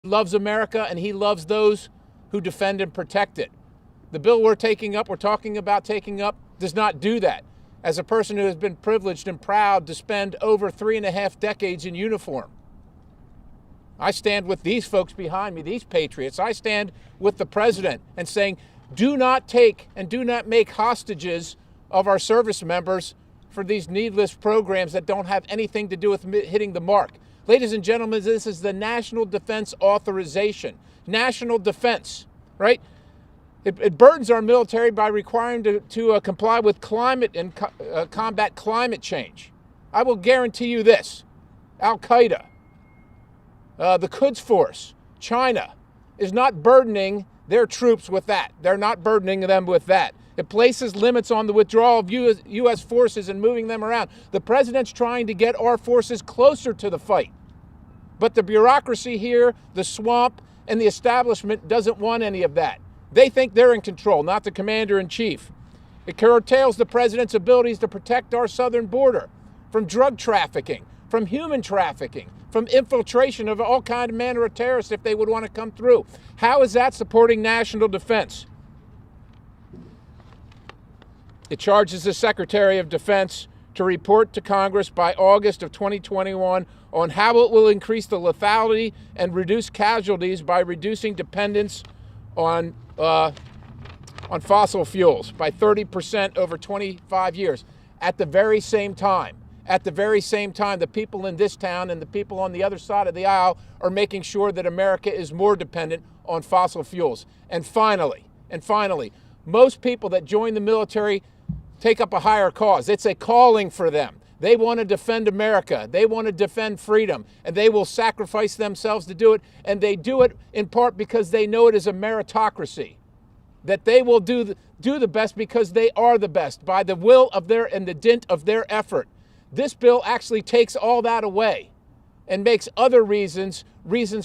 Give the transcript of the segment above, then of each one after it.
loves America, and he loves those who defend and protect it. The bill we're talking about taking up, does not do that. As a person who has been privileged and proud to spend over 3.5 decades in uniform, I stand with these folks behind me, these patriots. I stand with the president and saying, do not take and do not make hostages of our service members for these needless programs that don't have anything to do with hitting the mark. Ladies and gentlemen, this is the National Defense Authorization. National defense, right? It burdens our military by requiring to comply with climate and combat climate change. I will guarantee you this: Al-Qaeda, the Quds Force, China, is not burdening their troops with that. They're not burdening them with that. It places limits on the withdrawal of U.S. forces and moving them around. The president's trying to get our forces closer to the fight. But the bureaucracy here, the swamp, and the establishment doesn't want any of that. They think they're in control, not the commander-in-chief. It curtails the president's abilities to protect our southern border from drug trafficking, from human trafficking, from infiltration of all kind of manner of terrorists if they would want to come through. How is that supporting national defense? It charges the Secretary of Defense to report to Congress by August of 2021 on how it will increase the lethality and reduce casualties by reducing dependence on fossil fuels by 30% over 25 years. At the very same time, the people in this town and the people on the other side of the aisle are making sure that America is more dependent on fossil fuels. And finally, most people that join the military take up a higher cause. It's a calling for them. They want to defend America. They want to defend freedom, and they will sacrifice themselves to do it. And they do it in part because they know it is a meritocracy, that they will do the best because they are the best by the will of and the dint of their effort. This bill actually takes all that away and makes other reasons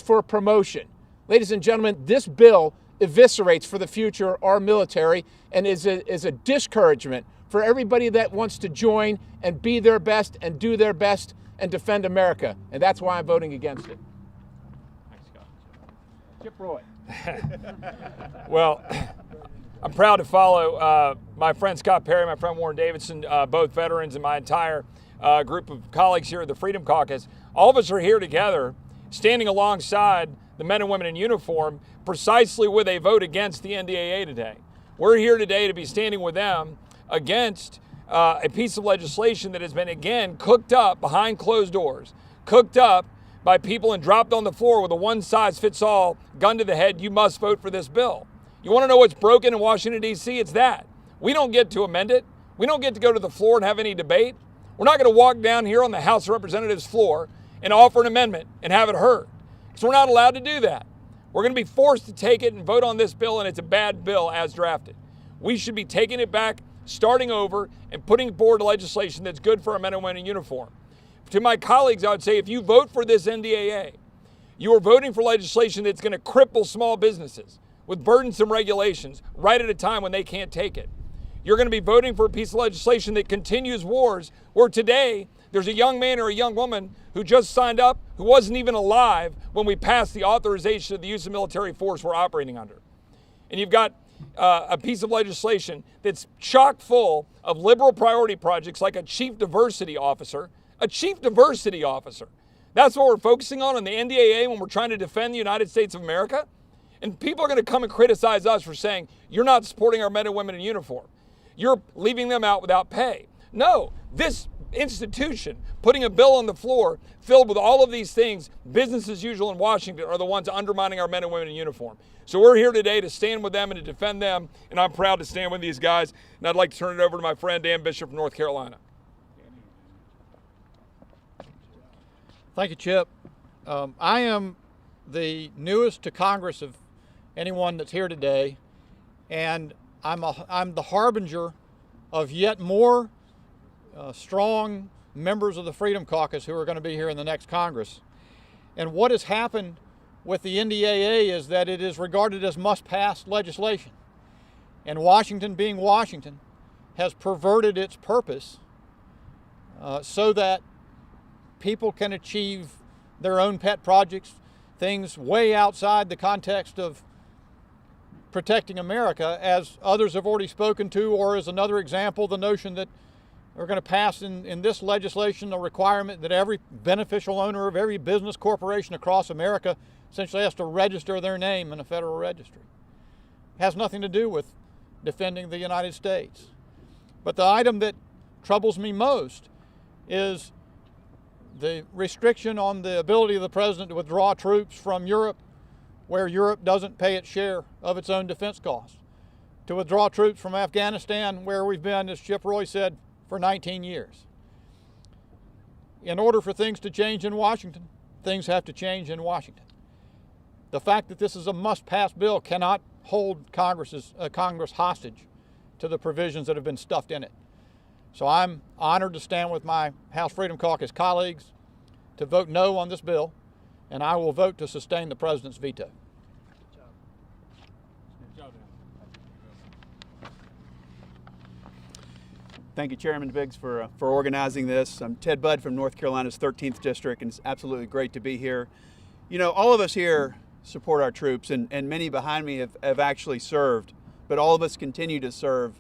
for promotion. Ladies and gentlemen, this bill eviscerates for the future our military and is a discouragement for everybody that wants to join and be their best and do their best and defend America. And that's why I'm voting against it. Thanks, Scott. Chip Roy. Well, I'm proud to follow my friend Scott Perry, my friend Warren Davidson, both veterans, and my entire group of colleagues here at the Freedom Caucus. All of us are here together, standing alongside the men and women in uniform, precisely with a vote against the NDAA today. We're here today to be standing with them against a piece of legislation that has been, again, cooked up behind closed doors, cooked up by people and dropped on the floor with a one-size-fits-all gun to the head. You must vote for this bill. You want to know what's broken in Washington, D.C.? It's that. We don't get to amend it. We don't get to go to the floor and have any debate. We're not going to walk down here on the House of Representatives floor and offer an amendment and have it heard, because we're not allowed to do that. We're going to be forced to take it and vote on this bill, and it's a bad bill as drafted. We should be taking it back, starting over, and putting forward legislation that's good for our men and women in uniform. To my colleagues, I would say, if you vote for this NDAA, you are voting for legislation that's going to cripple small businesses with burdensome regulations right at a time when they can't take it. You're going to be voting for a piece of legislation that continues wars where today there's a young man or a young woman who just signed up who wasn't even alive when we passed the authorization of the use of military force we're operating under. And you've got a piece of legislation that's chock full of liberal priority projects like a chief diversity officer. A chief diversity officer. That's what we're focusing on the NDAA when we're trying to defend the United States of America. And people are going to come and criticize us for saying, you're not supporting our men and women in uniform. You're leaving them out without pay. No, this institution putting a bill on the floor filled with all of these things, business as usual in Washington, are the ones undermining our men and women in uniform. So we're here today to stand with them and to defend them, and I'm proud to stand with these guys. And I'd like to turn it over to my friend Dan Bishop from North Carolina. Thank you, Chip. I am the newest to Congress of anyone that's here today, and I'm the harbinger of yet more strong members of the Freedom Caucus who are going to be here in the next Congress. And what has happened with the NDAA is that it is regarded as must-pass legislation. And Washington, being Washington, has perverted its purpose so that people can achieve their own pet projects, things way outside the context of protecting America, as others have already spoken to, or as another example, the notion that we're going to pass in this legislation a requirement that every beneficial owner of every business corporation across America essentially has to register their name in a federal registry. It has nothing to do with defending the United States. But the item that troubles me most is the restriction on the ability of the president to withdraw troops from Europe where Europe doesn't pay its share of its own defense costs, to withdraw troops from Afghanistan where we've been, as Chip Roy said, for 19 years. In order for things to change in Washington, things have to change in Washington. The fact that this is a must-pass bill cannot hold Congress hostage to the provisions that have been stuffed in it. So I'm honored to stand with my House Freedom Caucus colleagues to vote no on this bill, and I will vote to sustain the president's veto. Thank you, Chairman Biggs, for organizing this. I'm Ted Budd from North Carolina's 13th District, and it's absolutely great to be here. You know, all of us here support our troops, and many behind me have actually served, but all of us continue to serve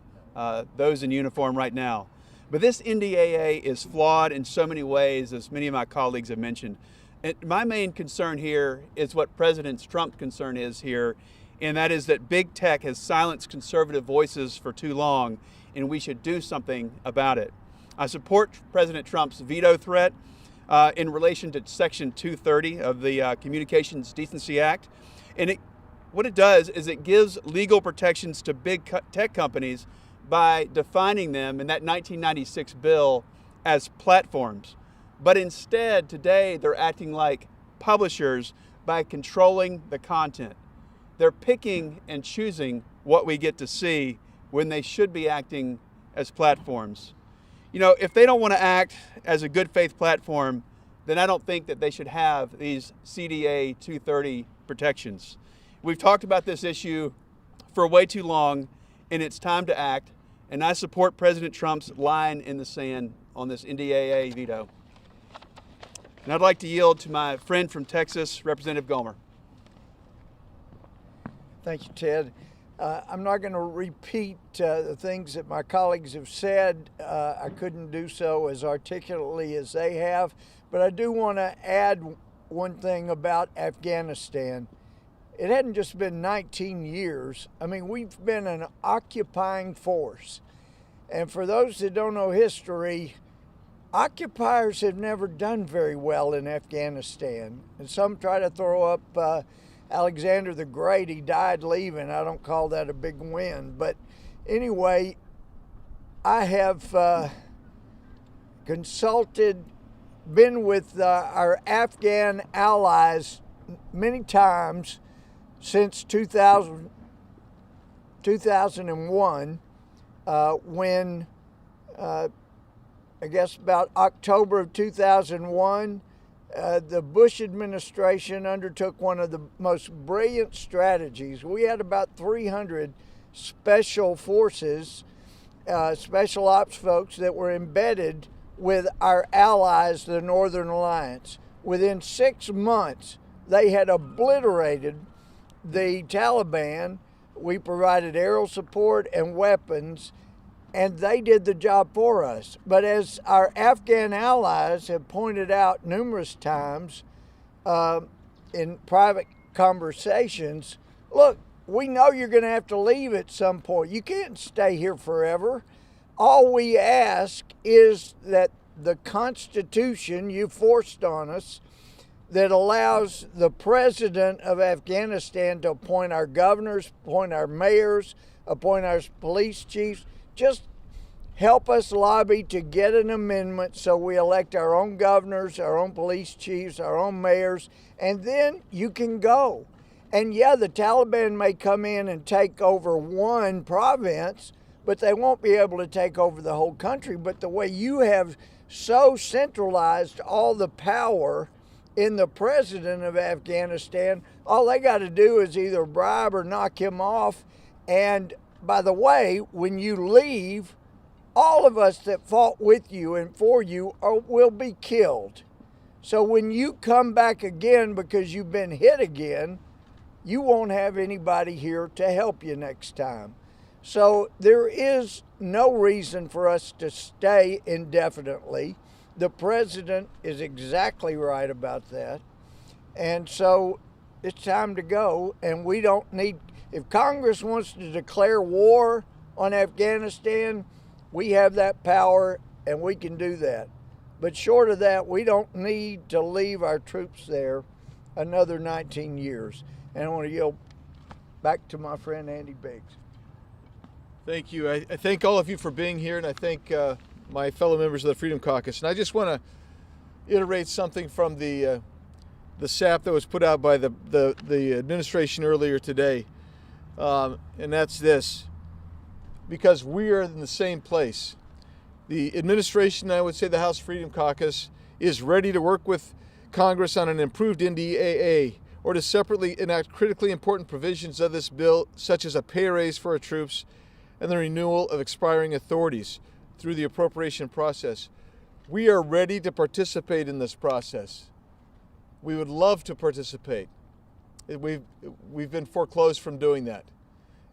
those in uniform right now. But this NDAA is flawed in so many ways, as many of my colleagues have mentioned. And my main concern here is what President Trump's concern is here, and that is that big tech has silenced conservative voices for too long, and we should do something about it. I support President Trump's veto threat in relation to Section 230 of the Communications Decency Act. And what it does is it gives legal protections to big tech companies by defining them in that 1996 bill as platforms. But instead, today, they're acting like publishers by controlling the content. They're picking and choosing what we get to see when they should be acting as platforms. You know, if they don't want to act as a good faith platform, then I don't think that they should have these CDA 230 protections. We've talked about this issue for way too long, and it's time to act. And I support President Trump's line in the sand on this NDAA veto. And I'd like to yield to my friend from Texas, Representative Gomer. Thank you, Ted. I'm not going to repeat the things that my colleagues have said. I couldn't do so as articulately as they have, but I do want to add one thing about Afghanistan. It hadn't just been 19 years. I mean, we've been an occupying force. And for those that don't know history, occupiers have never done very well in Afghanistan. And some try to throw up Alexander the Great. He died leaving. I don't call that a big win. But anyway, I have been with our Afghan allies many times since 2001, when I guess about October of 2001, the Bush administration undertook one of the most brilliant strategies. We had about 300 special forces, special ops folks that were embedded with our allies, the Northern Alliance. Within 6 months, they had obliterated the Taliban. We provided aerial support and weapons, and they did the job for us. But as our Afghan allies have pointed out numerous times in private conversations, look, we know you're going to have to leave at some point. You can't stay here forever. All we ask is that the Constitution you forced on us, that allows the president of Afghanistan to appoint our governors, appoint our mayors, appoint our police chiefs. Just help us lobby to get an amendment so we elect our own governors, our own police chiefs, our own mayors, and then you can go. And yeah, the Taliban may come in and take over one province, but they won't be able to take over the whole country. But the way you have so centralized all the power in the president of Afghanistan, all they got to do is either bribe or knock him off. And by the way, when you leave, all of us that fought with you and for you will be killed. So when you come back again because you've been hit again, you won't have anybody here to help you next time. So there is no reason for us to stay indefinitely. The president is exactly right about that. And so it's time to go, and we don't need, if Congress wants to declare war on Afghanistan, we have that power and we can do that. But short of that, we don't need to leave our troops there another 19 years. And I want to yield back to my friend Andy Biggs. Thank you. I thank all of you for being here, and I thank my fellow members of the Freedom Caucus. And I just want to iterate something from the SAP that was put out by the administration earlier today, and that's this: because we are in the same place. The administration, I would say the House Freedom Caucus, is ready to work with Congress on an improved NDAA, or to separately enact critically important provisions of this bill, such as a pay raise for our troops and the renewal of expiring authorities through the appropriation process. We are ready to participate in this process. We would love to participate. We've been foreclosed from doing that.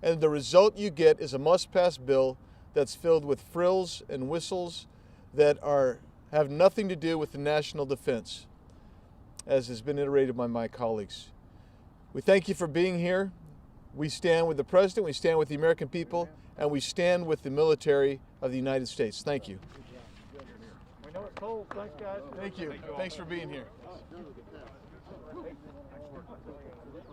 And the result you get is a must-pass bill that's filled with frills and whistles that have nothing to do with the national defense, as has been iterated by my colleagues. We thank you for being here. We stand with the President, we stand with the American people, and we stand with the military of the United States. Thank you. We know it's cold. Thanks, guys. Thank you. Thanks for being here.